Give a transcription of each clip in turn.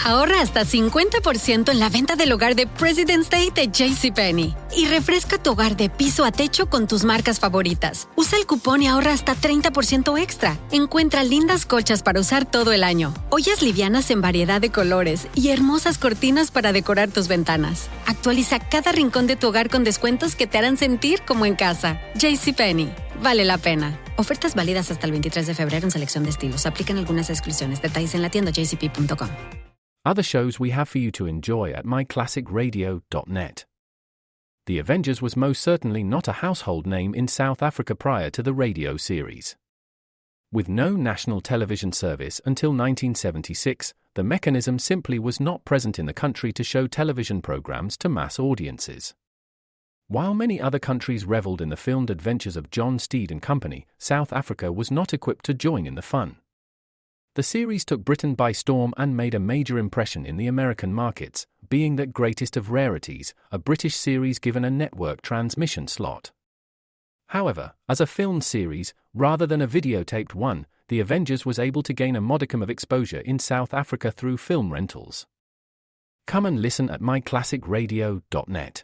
Ahorra hasta 50% en la venta del hogar de President's Day de JCPenney. Y refresca tu hogar de piso a techo con tus marcas favoritas. Usa el cupón y ahorra hasta 30% extra. Encuentra lindas colchas para usar todo el año, ollas livianas en variedad de colores y hermosas cortinas para decorar tus ventanas. Actualiza cada rincón de tu hogar con descuentos que te harán sentir como en casa. JCPenney. Vale la pena. Ofertas válidas hasta el 23 de febrero en selección de estilos. Aplican algunas exclusiones. Detalles en la tienda jcp.com. Other shows we have for you to enjoy at myclassicradio.net. The Avengers was most certainly not a household name in South Africa prior to the radio series. With no national television service until 1976, the mechanism simply was not present in the country to show television programs to mass audiences. While many other countries reveled in the filmed adventures of John Steed and company, South Africa was not equipped to join in the fun. The series took Britain by storm and made a major impression in the American markets, being the greatest of rarities, a British series given a network transmission slot. However, as a filmed series, rather than a videotaped one, The Avengers was able to gain a modicum of exposure in South Africa through film rentals. Come and listen at myclassicradio.net.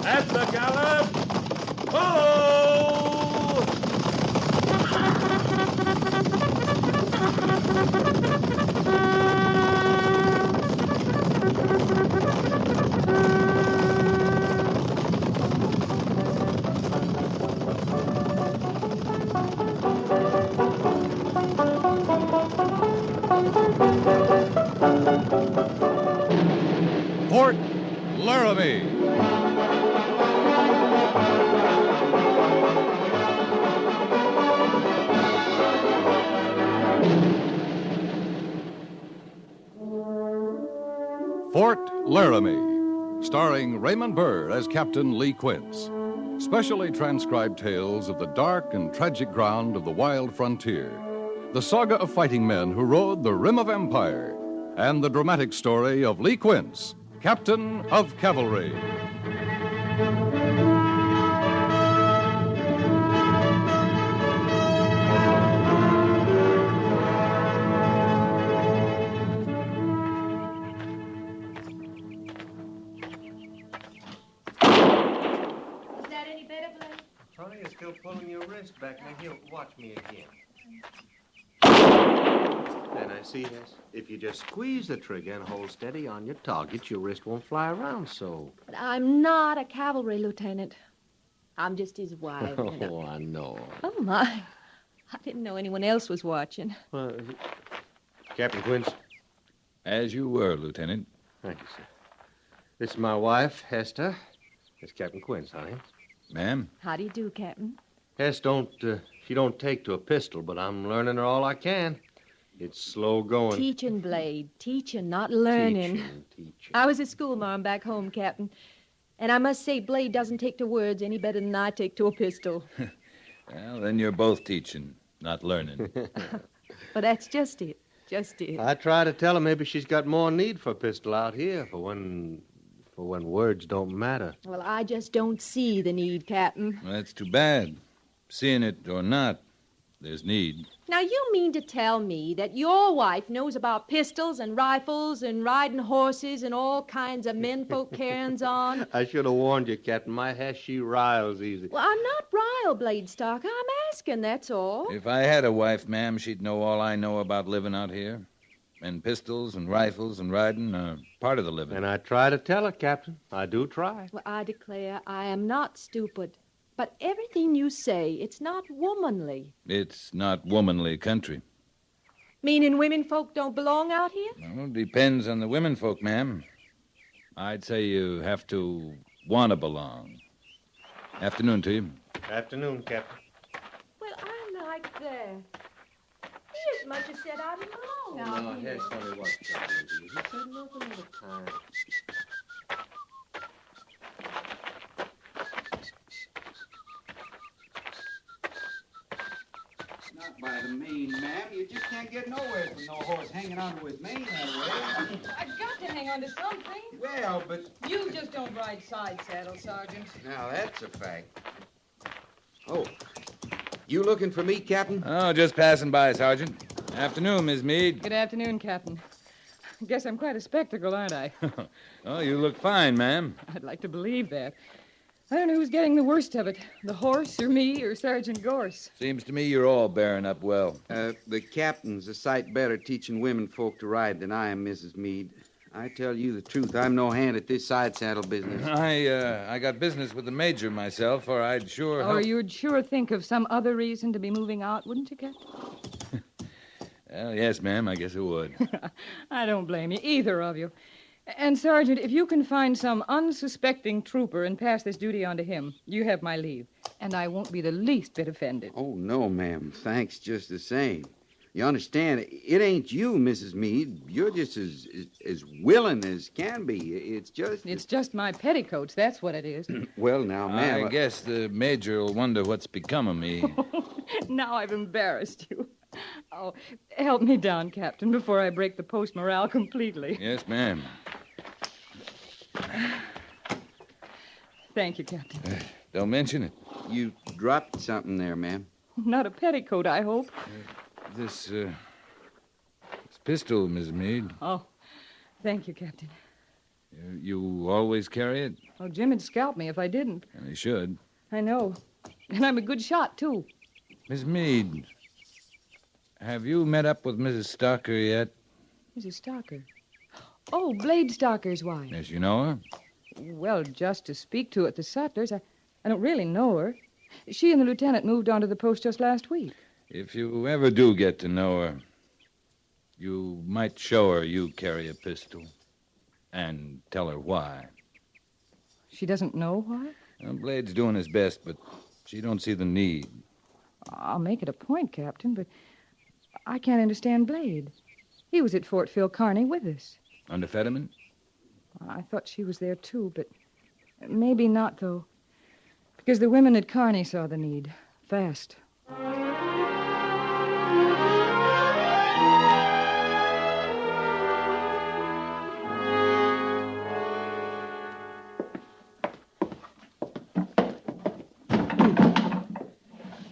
At the gallop! Oh! Fort Laramie. Fort Laramie, starring Raymond Burr as Captain Lee Quince. Specially transcribed tales of the dark and tragic ground of the wild frontier, the saga of fighting men who rode the rim of empire, and the dramatic story of Lee Quince, Captain of Cavalry. You're still pulling your wrist back. Now, here, watch me again. And I see this. If you just squeeze the trigger and hold steady on your target, your wrist won't fly around so. But I'm not a cavalry lieutenant. I'm just his wife. Oh, I know. Oh, my. I didn't know anyone else was watching. Captain Quince. As you were, Lieutenant. Thank you, sir. This is my wife, Hester. It's Captain Quince, honey. Ma'am? How do you do, Captain? Hess she don't take to a pistol, but I'm learning her all I can. It's slow going. Teaching, Blade. Teaching, not learning. Teaching. I was a schoolmarm back home, Captain. And I must say, Blade doesn't take to words any better than I take to a pistol. Well, then you're both teaching, not learning. Well, that's just it. Just it. I try to tell her maybe she's got more need for a pistol out here for when words don't matter. Well, I just don't see the need, Captain. Well, that's too bad. Seeing it or not, there's need. Now, you mean to tell me that your wife knows about pistols and rifles and riding horses and all kinds of menfolk carryings on? I should have warned you, Captain. My Hess, she riles easy. Well, I'm not riled, Bladestock. I'm asking, that's all. If I had a wife, ma'am, she'd know all I know about living out here. And pistols and rifles and riding are part of the living. And I try to tell her, Captain. I do try. Well, I declare I am not stupid. But everything you say, it's not womanly. It's not womanly country. Meaning women folk don't belong out here? Well, it depends on the women folk, ma'am. I'd say you have to want to belong. Afternoon to you. Afternoon, Captain. Well, I like that. He as much as said I belong out here. Hess, honey, what's trouble with you? He said nothing at a time. Not by the mane, ma'am. You just can't get nowhere from no horse hanging onto his mane that way. I've got to hang on to something. Well, but... You just don't ride side saddle, Sergeant. Now, that's a fact. Oh, you looking for me, Captain? Oh, just passing by, Sergeant. Afternoon, Miss Meade. Good afternoon, Captain. Guess I'm quite a spectacle, aren't I? Oh, you look fine, ma'am. I'd like to believe that. I don't know who's getting the worst of it, the horse or me or Sergeant Gorse. Seems to me you're all bearing up well. The captain's a sight better teaching women folk to ride than I am, Mrs. Meade. I tell you the truth, I'm no hand at this side saddle business. I got business with the major myself, or I'd sure... Or you'd sure think of some other reason to be moving out, wouldn't you, Captain? Well, yes, ma'am, I guess it would. I don't blame you, either of you. And, Sergeant, if you can find some unsuspecting trooper and pass this duty on to him, you have my leave. And I won't be the least bit offended. Oh, no, ma'am. Thanks just the same. You understand, it ain't you, Mrs. Meade. You're just as willing as can be. It's just my petticoats, that's what it is. Well, now, ma'am... I guess the major will wonder what's become of me. Now I've embarrassed you. Oh, help me down, Captain, before I break the post morale completely. Yes, ma'am. Thank you, Captain. Don't mention it. You dropped something there, ma'am. Not a petticoat, I hope. This pistol, Miss Meade. Oh, thank you, Captain. You always carry it? Oh, Jim would scalp me if I didn't. And he should. I know. And I'm a good shot, too. Miss Meade, have you met up with Mrs. Stalker yet? Mrs. Stalker? Oh, Blade Stalker's wife. Yes, you know her? Well, just to speak to at the Sutlers. I don't really know her. She and the lieutenant moved onto the post just last week. If you ever do get to know her, you might show her you carry a pistol. And tell her why. She doesn't know why? Well, Blade's doing his best, but she don't see the need. I'll make it a point, Captain, but I can't understand Blade. He was at Fort Phil Kearny with us. Under Fetterman? I thought she was there, too, but maybe not, though. Because the women at Kearny saw the need. Fast.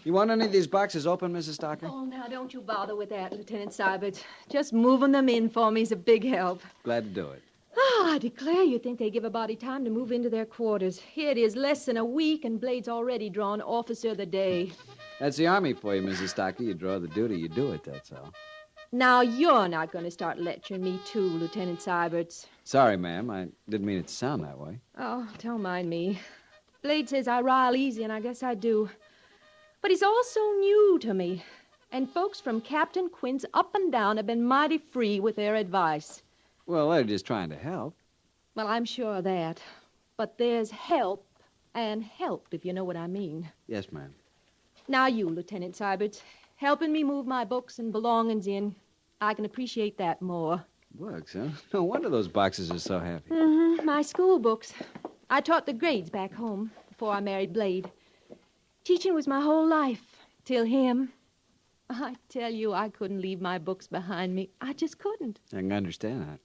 You want any of these boxes open, Mrs. Stalker? Oh, now, don't you bother with that, Lieutenant Seibert. Just moving them in for me is a big help. Glad to do it. Oh, I declare you'd think they give a body time to move into their quarters. Here it is, less than a week, and Blade's already drawn Officer of the Day. That's the Army for you, Mrs. Stalker. You draw the duty, you do it, that's all. Now, you're not going to start lecturing me, too, Lieutenant Seibert. Sorry, ma'am. I didn't mean it to sound that way. Oh, don't mind me. Blade says I rile easy, and I guess I do. But he's all so new to me. And folks from Captain Quint's up and down have been mighty free with their advice. Well, they're just trying to help. Well, I'm sure of that. But there's help and help, if you know what I mean. Yes, ma'am. Now you, Lieutenant Seibert, helping me move my books and belongings in. I can appreciate that more. Books, huh? No wonder those boxes are so heavy. Mm-hmm, my school books. I taught the grades back home before I married Blade. Teaching was my whole life, till him. I tell you, I couldn't leave my books behind me. I just couldn't. I can understand that.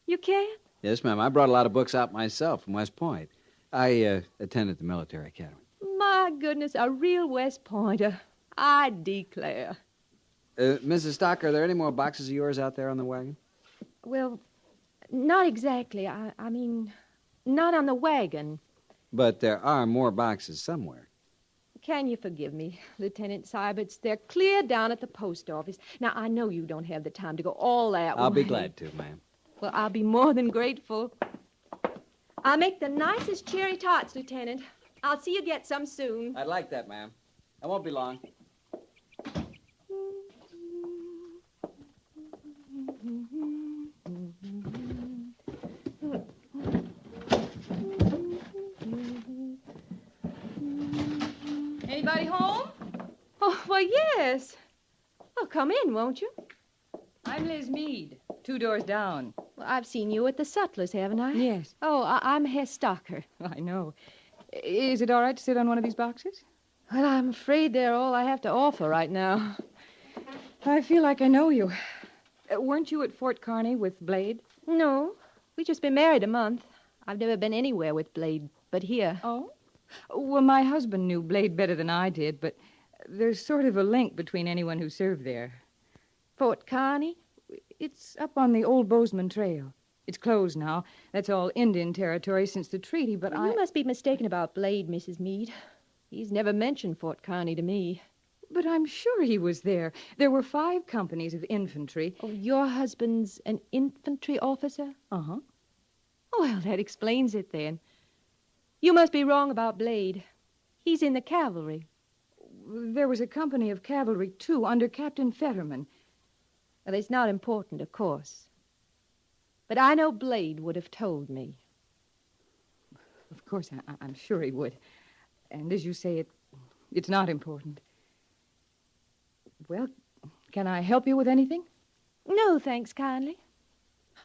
You can't? Yes, ma'am. I brought a lot of books out myself from West Point. I attended the military academy. My goodness, a real West Pointer. I declare. Mrs. Stalker, are there any more boxes of yours out there on the wagon? Well, not exactly. I mean, not on the wagon. But there are more boxes somewhere. Can you forgive me, Lieutenant Seibert? They're clear down at the post office. Now, I know you don't have the time to go all that way. I'll be glad to, ma'am. Well, I'll be more than grateful. I'll make the nicest cherry tarts, Lieutenant. I'll see you get some soon. I'd like that, ma'am. I won't be long. Anybody home? Oh, well, yes. Well, come in, won't you? I'm Liz Meade, 2 doors down. Well, I've seen you at the Sutlers, haven't I? Yes. Oh, I'm Hess Stalker. I know. Is it all right to sit on one of these boxes? Well, I'm afraid they're all I have to offer right now. I feel like I know you. Weren't you at Fort Kearny with Blade? No. We've just been married a month. I've never been anywhere with Blade but here. Oh? Well, my husband knew Blade better than I did, but there's sort of a link between anyone who served there. Fort Kearny? It's up on the old Bozeman Trail. It's closed now. That's all Indian territory since the treaty, but You must be mistaken about Blade, Mrs. Meade. He's never mentioned Fort Kearny to me. But I'm sure he was there. There were 5 companies of infantry. Oh, your husband's an infantry officer? Uh-huh. Oh, well, that explains it then. You must be wrong about Blade. He's in the cavalry. There was a company of cavalry, too, under Captain Fetterman. Well, it's not important, of course. But I know Blade would have told me. Of course, I'm sure he would. And as you say, it's not important. Well, can I help you with anything? No, thanks kindly.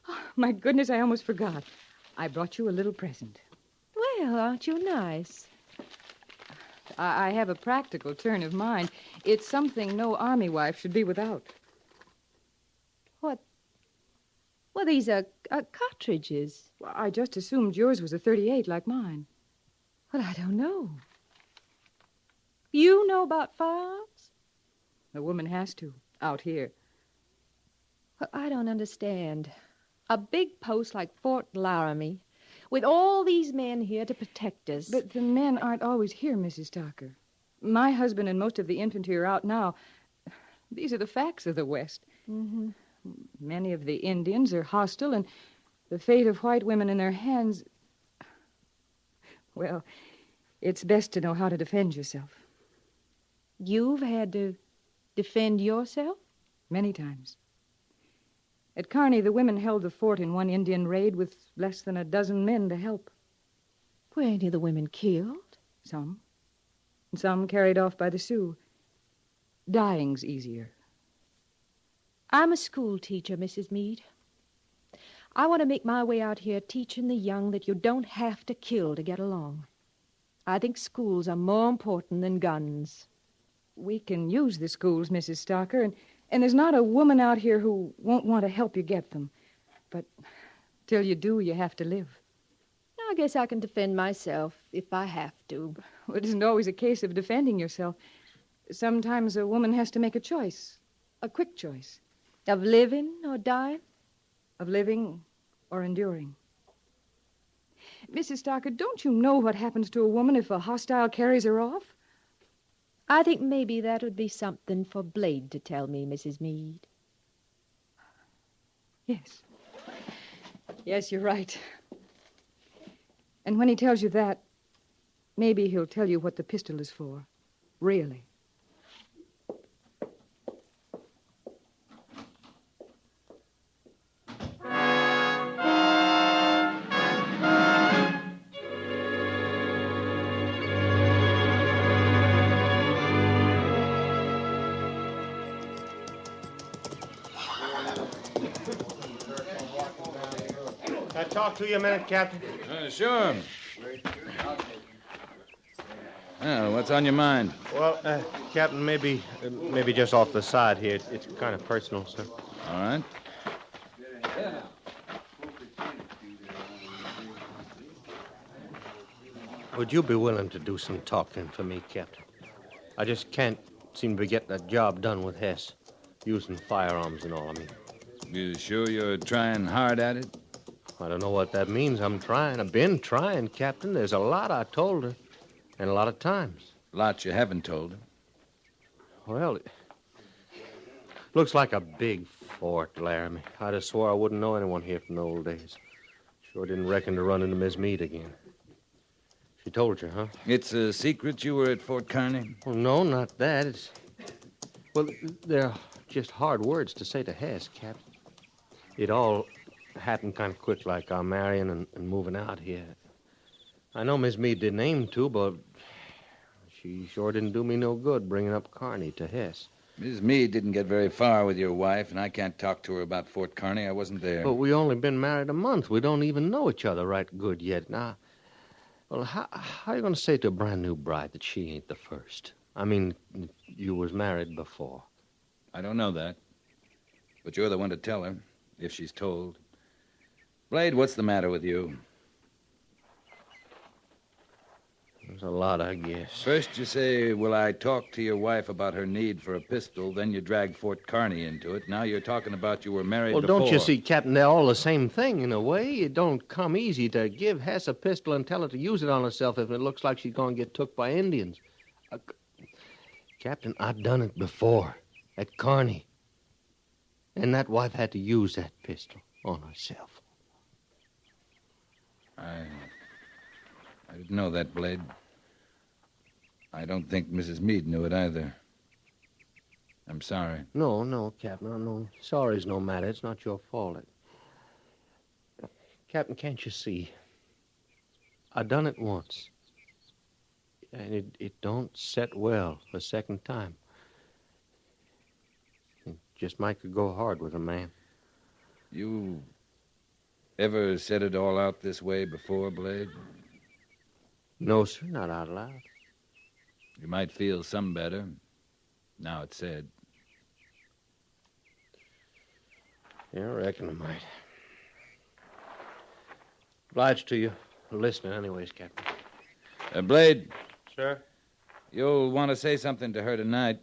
Oh, my goodness, I almost forgot. I brought you a little present. Well, aren't you nice? I have a practical turn of mind. It's something no army wife should be without. What? Well, these are cartridges. Well, I just assumed yours was a .38 like mine. Well, I don't know. You know about firearms? A woman has to, out here. Well, I don't understand. A big post like Fort Laramie, with all these men here to protect us. But the men aren't always here, Mrs. Stocker. My husband and most of the infantry are out now. These are the facts of the West. Mm-hmm. Many of the Indians are hostile, and the fate of white women in their hands... Well, it's best to know how to defend yourself. You've had to defend yourself? Many times. At Kearny, the women held the fort in one Indian raid with less than a dozen men to help. Were any of the women killed? Some. And some carried off by the Sioux. Dying's easier. I'm a school teacher, Mrs. Meade. I want to make my way out here teaching the young that you don't have to kill to get along. I think schools are more important than guns. We can use the schools, Mrs. Stocker, and there's not a woman out here who won't want to help you get them. But till you do, you have to live. I guess I can defend myself if I have to. Well, it isn't always a case of defending yourself. Sometimes a woman has to make a choice, a quick choice. Of living or dying? Of living or enduring. Mrs. Stocker, don't you know what happens to a woman if a hostile carries her off? I think maybe that would be something for Blade to tell me, Mrs. Meade. Yes. Yes, you're right. And when he tells you that, maybe he'll tell you what the pistol is for. Really. Can I talk to you a minute, Captain? Sure. Well, what's on your mind? Well, Captain, maybe just off the side here. It's kind of personal, sir. All right. Would you be willing to do some talking for me, Captain? I just can't seem to be getting that job done with Hess, using firearms and all. I mean, You sure you're trying hard at it? I don't know what that means. I'm trying. I've been trying, Captain. There's a lot I told her, and a lot of times. Lots you haven't told her. Well, it looks like a big fort, Laramie. I'd have swore I wouldn't know anyone here from the old days. Sure didn't reckon to run into Miss Meade again. She told you, huh? It's a secret you were at Fort Kearny? Well, no, not that. Well, they're just hard words to say to Hess, Captain. It all happened kind of quick, like our marrying and moving out here. I know Miss Meade didn't aim to, but she sure didn't do me no good bringing up Kearny to Hess. Miss Meade didn't get very far with your wife, and I can't talk to her about Fort Kearny. I wasn't there. But we only been married a month. We don't even know each other right good yet. Now, well, how are you going to say to a brand new bride that she ain't the first? I mean, you was married before. I don't know that. But you're the one to tell her, if she's told. Blade, what's the matter with you? There's a lot, I guess. First you say, will I talk to your wife about her need for a pistol? Then you drag Fort Kearney into it. Now you're talking about you were married before. Well, don't you see, Captain, they're all the same thing in a way. It don't come easy to give Hess a pistol and tell her to use it on herself if it looks like she's going to get took by Indians. Captain, I've done it before at Kearney. And that wife had to use that pistol on herself. I didn't know that, Blade. I don't think Mrs. Meade knew it either. I'm sorry. No, Captain. No. Sorry's no matter. It's not your fault. Captain, can't you see? I done it once. And it don't set well the second time. It just might could go hard with a man. You ever said it all out this way before, Blade? No, sir, not out loud. You might feel some better. Now it's said. Yeah, I reckon I might. Obliged to you for listening anyways, Captain. Blade. Sir? You'll want to say something to her tonight.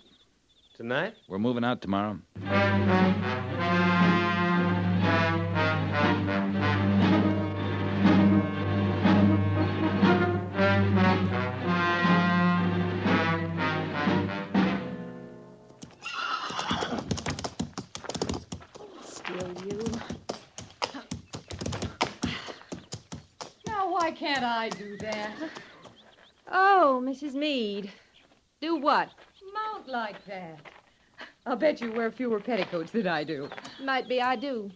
Tonight? We're moving out tomorrow. Why can't I do that? Oh, Mrs. Meade. Do what? Mount like that. I'll bet you wear fewer petticoats than I do. Might be I do.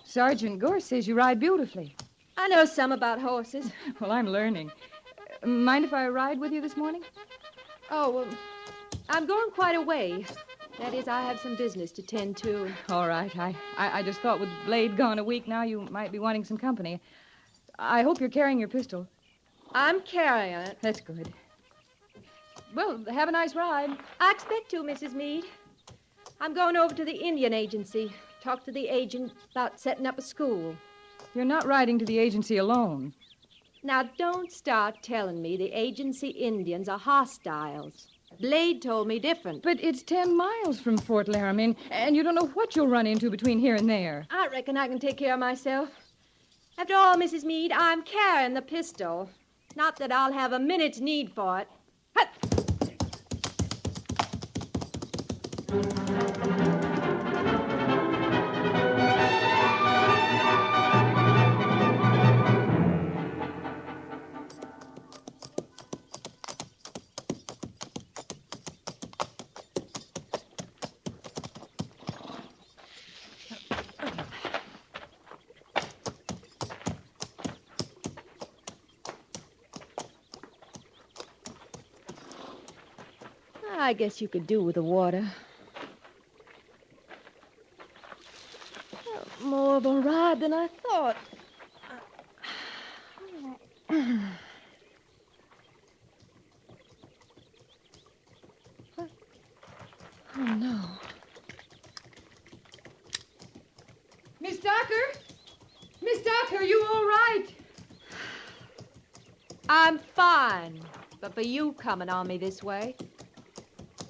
Sergeant Gorse says you ride beautifully. I know some about horses. Well, I'm learning. Mind if I ride with you this morning? Oh, I'm going quite a way. That is, I have some business to tend to. All right. I just thought with Blade gone a week now, you might be wanting some company. I hope you're carrying your pistol. I'm carrying it. That's good. Well, have a nice ride. I expect to, Mrs. Meade. I'm going over to the Indian Agency. Talk to the agent about setting up a school. You're not riding to the agency alone. Now, don't start telling me the agency Indians are hostiles. Blade told me different. But it's 10 miles from Fort Laramie, and you don't know what you'll run into between here and there. I reckon I can take care of myself. After all, Mrs. Meade, I'm carrying the pistol. Not that I'll have a minute's need for it. Hut! I guess you could do with the water. More of a ride than I thought. Oh, no. Miss Docker? Miss Docker, are you all right? I'm fine, but for you coming on me this way.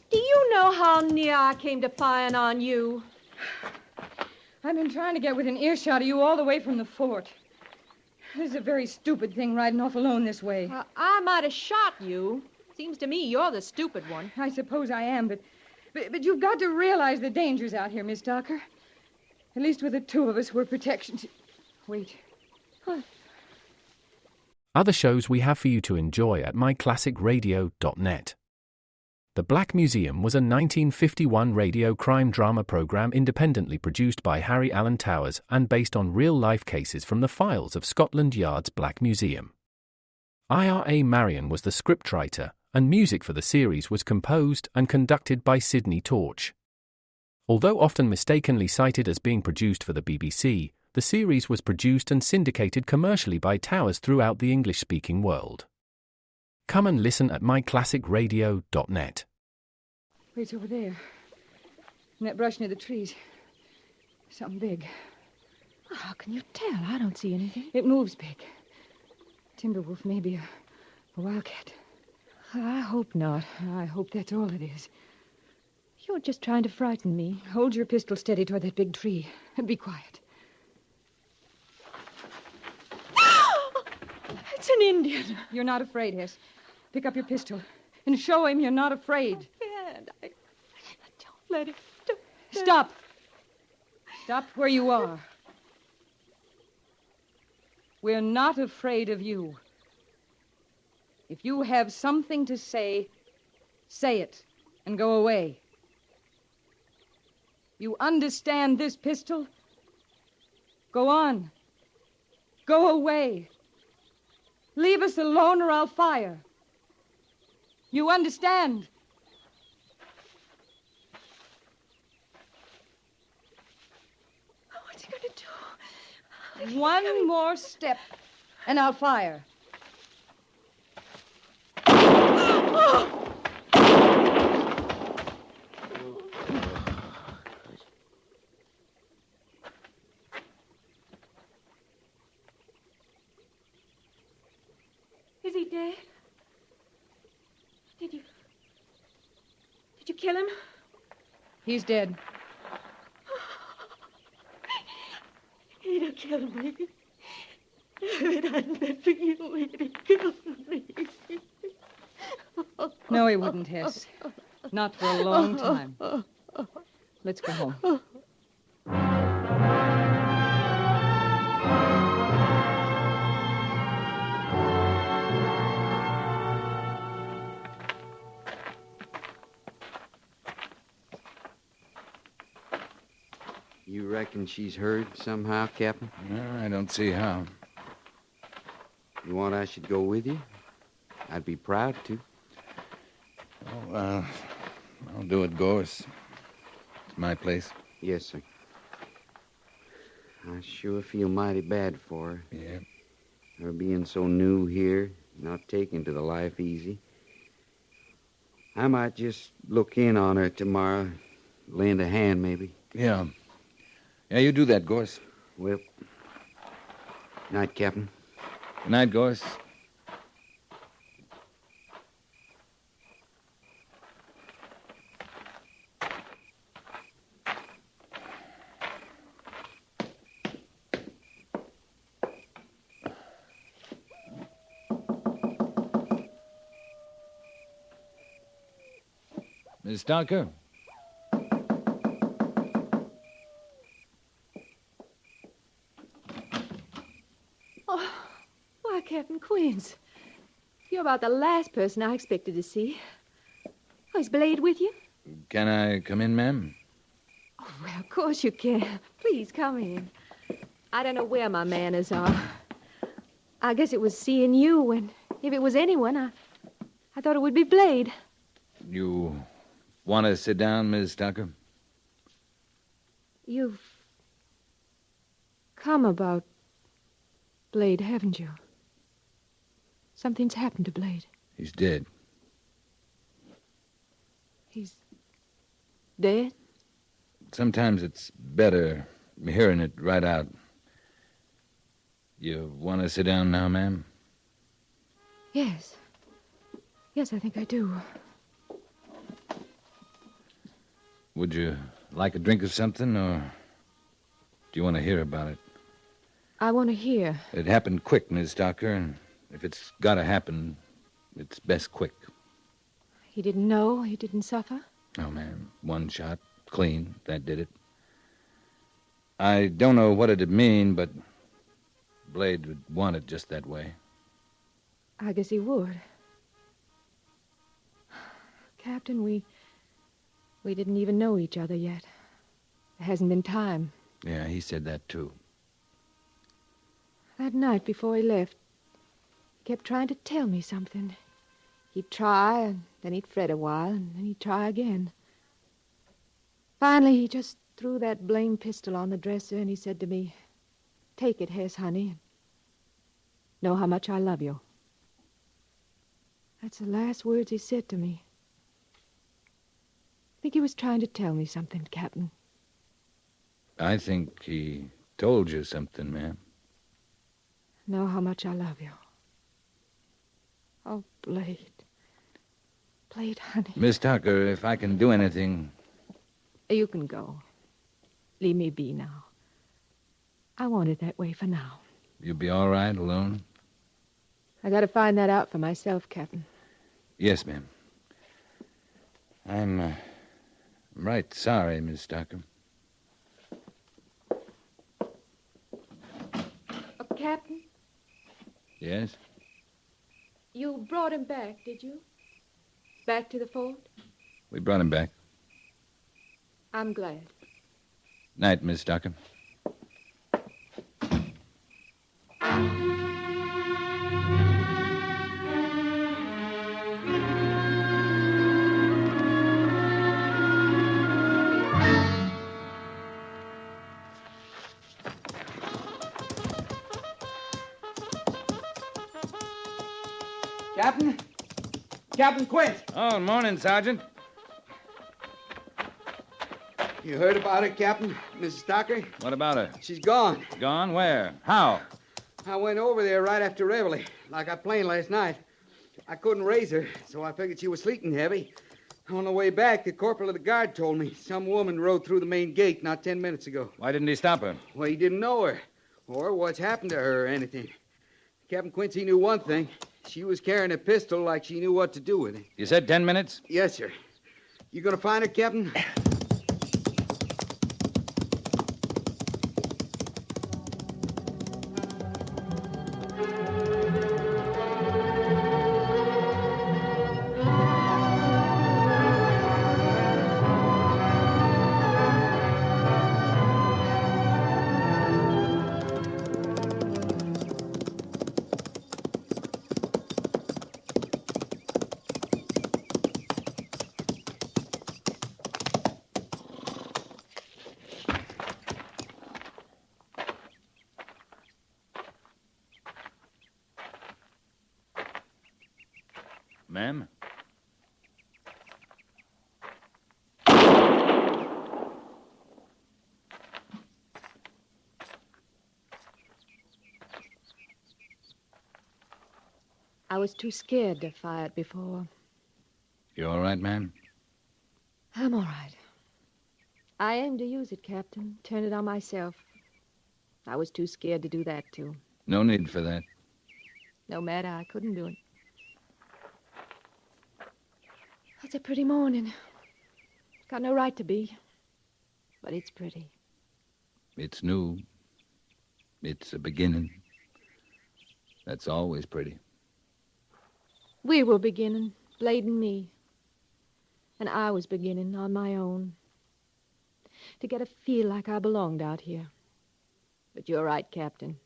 Do you know how near I came to firing on you? I've been trying to get within earshot of you all the way from the fort. This is a very stupid thing, riding off alone this way. I might have shot you. Seems to me you're the stupid one. I suppose I am, but you've got to realize the dangers out here, Miss Docker. At least with the two of us, we're protection. Wait. What? Other shows we have for you to enjoy at myclassicradio.net. The Black Museum was a 1951 radio crime drama program independently produced by Harry Alan Towers and based on real-life cases from the files of Scotland Yard's Black Museum. Ira Marion was the scriptwriter, and music for the series was composed and conducted by Sidney Torch. Although often mistakenly cited as being produced for the BBC, the series was produced and syndicated commercially by Towers throughout the English-speaking world. Come and listen at myclassicradio.net. Wait, over there. In that brush near the trees. Something big. How can you tell? I don't see anything. It moves, Peg. Timberwolf may be a wildcat. I hope not. I hope that's all it is. You're just trying to frighten me. Hold your pistol steady toward that big tree. And be quiet. It's an Indian. You're not afraid, Hess. Pick up your pistol and show him you're not afraid. And I don't let him. Stop. Stop where you are. We're not afraid of you. If you have something to say, say it and go away. You understand this pistol? Go on. Go away. Leave us alone or I'll fire. You understand? What's he going to do? One more step, and I'll fire. Is he dead? Did you kill him? He's dead. He'd have killed me. If it hadn't been for you, he'd have killed me. No, he wouldn't, Hess. Not for a long time. Let's go home. You reckon she's heard somehow, Captain? No, I don't see how. You want I should go with you? I'd be proud to. Oh, I'll do it, Gorse. It's my place. Yes, sir. I sure feel mighty bad for her. Yeah. Her being so new here, not taking to the life easy. I might just look in on her tomorrow, lend a hand maybe. Yeah. Yeah, you do that, Gorse. Well, night, Captain. Good night, Gorse. Miss Darker? Why, Captain Quince. You're about the last person I expected to see. Oh, is Blade with you? Can I come in, ma'am? Oh, well, of course you can. Please come in. I don't know where my manners are. I guess it was seeing you, and if it was anyone, I thought it would be Blade. You want to sit down, Miss Darker? You've come about Blade, haven't you? Something's happened to Blade. He's dead. He's dead? Sometimes it's better hearing it right out. You want to sit down now, ma'am? Yes. Yes, I think I do. Would you like a drink of something, or do you want to hear about it? I want to hear. It happened quick, Miss Darker, and if it's got to happen, it's best quick. He didn't know? He didn't suffer? Oh, ma'am, one shot, clean, that did it. I don't know what it'd mean, but Blade would want it just that way. I guess he would. Captain, we didn't even know each other yet. There hasn't been time. Yeah, he said that, too. That night before he left, he kept trying to tell me something. He'd try, and then he'd fret a while, and then he'd try again. Finally, he just threw that blame pistol on the dresser, and he said to me, "Take it, Hess, honey. Know how much I love you." That's the last words he said to me. I think he was trying to tell me something, Captain. I think he told you something, ma'am. Know how much I love you. Oh, Blade. Blade, honey. Miss Tucker, if I can do anything... You can go. Leave me be now. I want it that way for now. You'll be all right alone? I gotta find that out for myself, Captain. Yes, ma'am. I'm right sorry, Miss Tucker. Captain? Yes? You brought him back, did you? Back to the fort? We brought him back. I'm glad. Night, Miss Tucker. Captain? Captain Quint! Oh, morning, Sergeant. You heard about her, Captain? Mrs. Tucker? What about her? She's gone. Gone? Where? How? I went over there right after reveille, like I planned last night. I couldn't raise her, so I figured she was sleeping heavy. On the way back, the corporal of the guard told me some woman rode through the main gate not 10 minutes ago. Why didn't he stop her? Well, he didn't know her, or what's happened to her or anything. Captain Quincy knew one thing. She was carrying a pistol like she knew what to do with it. You said 10 minutes? Yes, sir. You gonna find her, Captain? Ma'am? I was too scared to fire it before. You all right, ma'am? I'm all right. I aimed to use it, Captain. Turn it on myself. I was too scared to do that, too. No need for that. No matter, I couldn't do it. It's a pretty morning. Got no right to be. But it's pretty. It's new. It's a beginning. That's always pretty. We were beginning, Blade and me. And I was beginning on my own. To get a feel like I belonged out here. But you're right, Captain.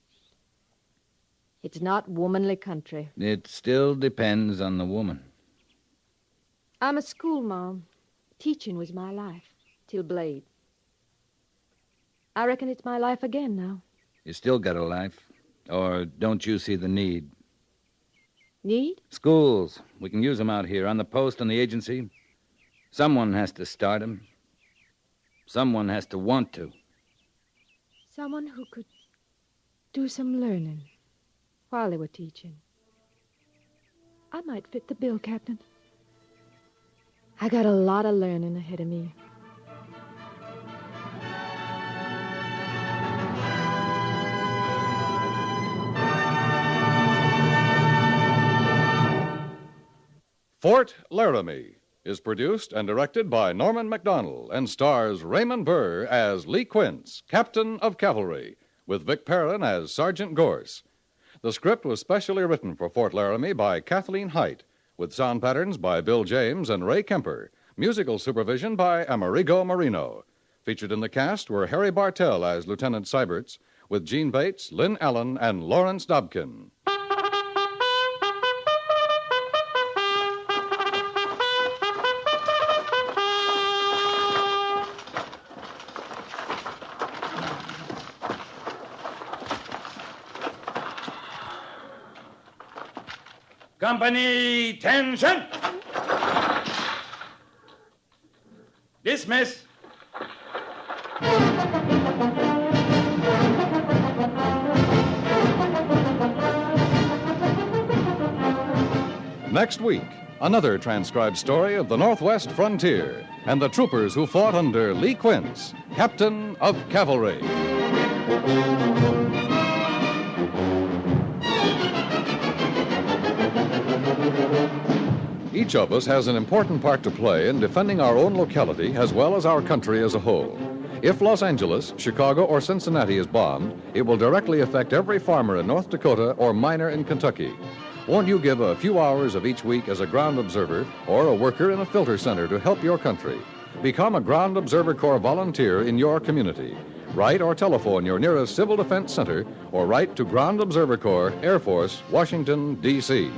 It's not womanly country. It still depends on the woman. I'm a schoolma'am. Teaching was my life, till Blade. I reckon it's my life again now. You still got a life. Or don't you see the need? Need? Schools. We can use them out here, on the post, on the agency. Someone has to start them. Someone has to want to. Someone who could do some learning while they were teaching. I might fit the bill, Captain. I got a lot of learning ahead of me. Fort Laramie is produced and directed by Norman MacDonald and stars Raymond Burr as Lee Quince, Captain of Cavalry, with Vic Perrin as Sergeant Gorse. The script was specially written for Fort Laramie by Kathleen Height, with sound patterns by Bill James and Ray Kemper, musical supervision by Amerigo Marino. Featured in the cast were Harry Bartell as Lieutenant Seiberts, with Gene Bates, Lynn Allen, and Lawrence Dobkin. Company, tension! Dismiss. Next week, another transcribed story of the Northwest frontier and the troopers who fought under Lee Quince, Captain of Cavalry. Each of us has an important part to play in defending our own locality as well as our country as a whole. If Los Angeles, Chicago, or Cincinnati is bombed, it will directly affect every farmer in North Dakota or miner in Kentucky. Won't you give a few hours of each week as a ground observer or a worker in a filter center to help your country? Become a Ground Observer Corps volunteer in your community. Write or telephone your nearest Civil Defense Center or write to Ground Observer Corps, Air Force, Washington, D.C.